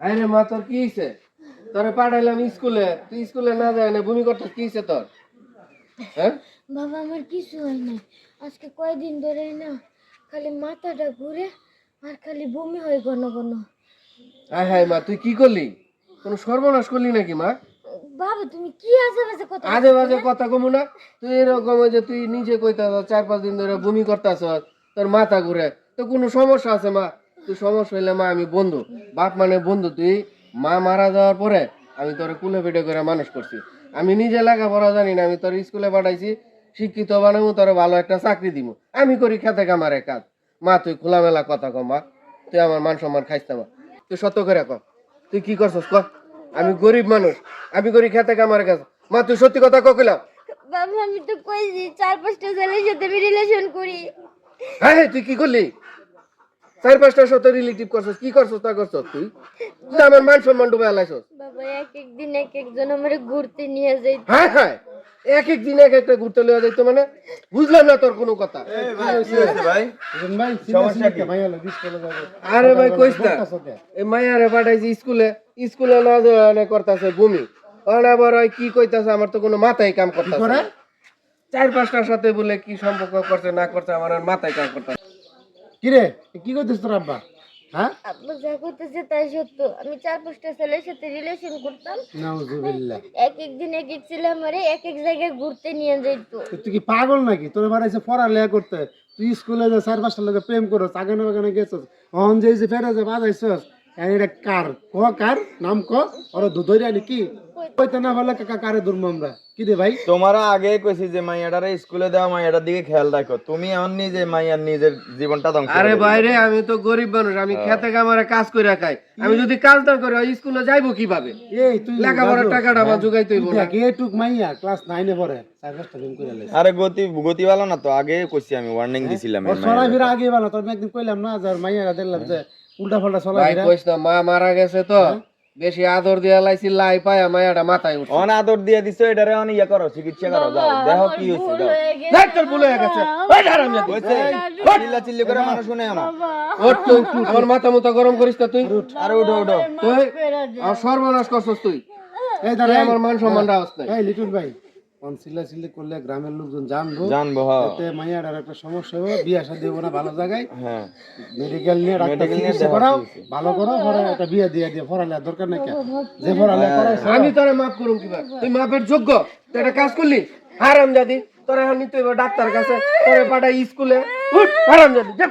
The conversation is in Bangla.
আরে মা তোর কি হইছে? তোরে পাঠাইলাম স্কুলে, তুই স্কুলে না যায় না বমি করতে কি হইছে তোর? হ্যাঁ বাবা আমার কিছু হয় না, আজকে কয়দিন ধরে না খালি মাথাটা ঘুরে আর খালি বমি হয় ঘন ঘন। হায় হায় মা তুই কি করলি? কোন সর্বনাশ করলি নাকি মা? বাবা তুমি কি আজে বাজে কথা আজে বাজে কথা কমু না। তুই এরকম ওই যে তুই নিজে কইতাছ 4-5 দিন ধরে বমি করতাছ, তোর মাথা ঘুরে, তো কোনো সমস্যা আছে মা? তুই সমস্যা হইলে মা আমি বন্ধু, বাপ মানে বন্ধু। তুই মা মারা যাওয়ার পরে আমি তোর কুলে পিঠে করে মানুষ করছি। আমি নিজে লেখাপড়া জানি না, আমি তোর স্কুলে পাঠাইছি, শিক্ষিত বানাবো, তোর ভালো একটা চাকরি দিব, আমি করি খেতে কামারে কাজ। মা তুই খোলামেলা কথা কম মা, তুই আমার মান সম্মান খাইস না মা। তুই সত্য করে ক, তুই কি করছস ক? আমি গরিব মানুষ, আমি করি খেতে কামারে কাজ। মা তুই সত্যি কথা কইলাম। বাবা আমি তো কইছি 4-5টা ছেলের সাথে আমি রিলেশন করি। হ্যাঁ হ্যাঁ তুই কি করলি? 4-5টার সাথে রিলেটিভ করছস, কি করছস তা করছস তুই? তুই আমার মান সম্মান ডুবে আলাইছস। বাবা এক এক দিন এক একজন আমারে ঘুরতে নিয়ে যাইত। হ্যাঁ হ্যাঁ এক এক দিন এক একটা ঘুরতে লইয়া যাইতো মানে? বুঝলাম না তোর কোনো কথা। আরে ভাই কইস না, এই মাইয়ারে পাঠাইছি স্কুলে, স্কুলে না যায় করতেছে বমি। আবার ওই কি কইতাছে আমার তো কোনো মাথায় কাম করতেছে না। 4-5টার সাথে বলে কি সম্পর্ক করছে না করছে আমার আর মাথায় কাম করতেছে। কিরে কি করছিস তোর আব্বা? হ্যাঁ আব্বা যা করতেছে তাই সত্য, আমি 4-5টা ছেলের সাথে রিলেশন করতাম। নাউজুবিল্লাহ। এক এক দিন এক এক ছেলে আমারে এক এক জায়গায় ঘুরতে নিয়ে যাইতো। তুই কি পাগল নাকি? তোর বাড়াইছে পড়ালেখা করতে, তুই স্কুলে যে 4-5টা লোকে প্রেম করছ, আগানে বাগানে গেছস, অহন যে ফেরে যে বাজাইছস, এটা কার ক? কার নাম ক? ওর দুধই আনি কি কইতে না বলে কাকা কারে দুর্ম আমরা কি রে ভাই? তোমারা আগে কইছি যে মাইয়াটারে স্কুলে দেওয়া, মাইয়াটার দিকে খেয়াল রাখো। তুমি এখন নিজে মাইয়ার নিজের জীবনটা ধ্বংস করে আরে দিলে। বাইরে আমি তো গরিব মানুষ, আমি খেতে কামারে কাজ করে খাই। আমি যদি কাজ না করি ওই স্কুলে যাইবো কিভাবে? এই তুই লেখাপড়ার টাকাটা আমার জোগাইতে হইব না। দেখ এটুক মাইয়া ক্লাস 9 এ পড়ে 4-5টা প্রেম করে লাইছে। আরে গতি ভালো না তো, আগে কইছি আমি, ওয়ার্নিং দিছিলাম এই ওর চলা মাইয়াটারে। ফিরা আগে ভালো, তোর একদিন কইলাম না যে মাইয়ারা দেখলাম যে উল্টা পাল্টা চলা ভাই ফিরা। কইস না, মা মারা গেছে তো বেশি আদর দিয়া লাইছি, লাই পায়া মায়াটা মাথায় উঠছে। অন আদর দিয়ে দিছো, এটারে অন ইয়া করো, চিকিৎসা করো, যাও দেখো কি হইছে, যাও। দেখ তোর ভুল হয়ে গেছে। ওই হারামজাদি। হইছে চিল্লা চিল্লি করে মানুষ শুনে না। ওঠ তুই, আমার মাথা মুথা গরম করিস না তুই। আরে উঠো উঠো। তুই আর সর্বনাশ করছস তুই। এই তুই দাঁড়া আমার মান সম্মানটা আস নাই। এই লিটন ভাই কোন চিল্লা করলে গ্রামের লোকজন জানবো, জানবো হ্যাঁ। এতে মাইয়াটার একটা সমস্যা হবে, বিয়া শাদী দেবো না ভালো জায়গায়, হ্যাঁ মেডিকেল নিয়ে ডাক্তার Medical নিয়ে চিকিৎসা দেখা করাও, চিকিৎসা। ভালো করো, পরে একটা বিয়া দিয়ে পড়ালেখার দরকার নাই, যে পড়ালেখা করাইছো আমি তোরে মাফ করুম কিবা? তুই মাফের যোগ্য? তুই একটা কাজ করলি হারামজাদি। তোর এখন নিতে হইব ডাক্তার কাছে, তোরে পাঠাই স্কুলে। উঠ হারামজাদি, যা।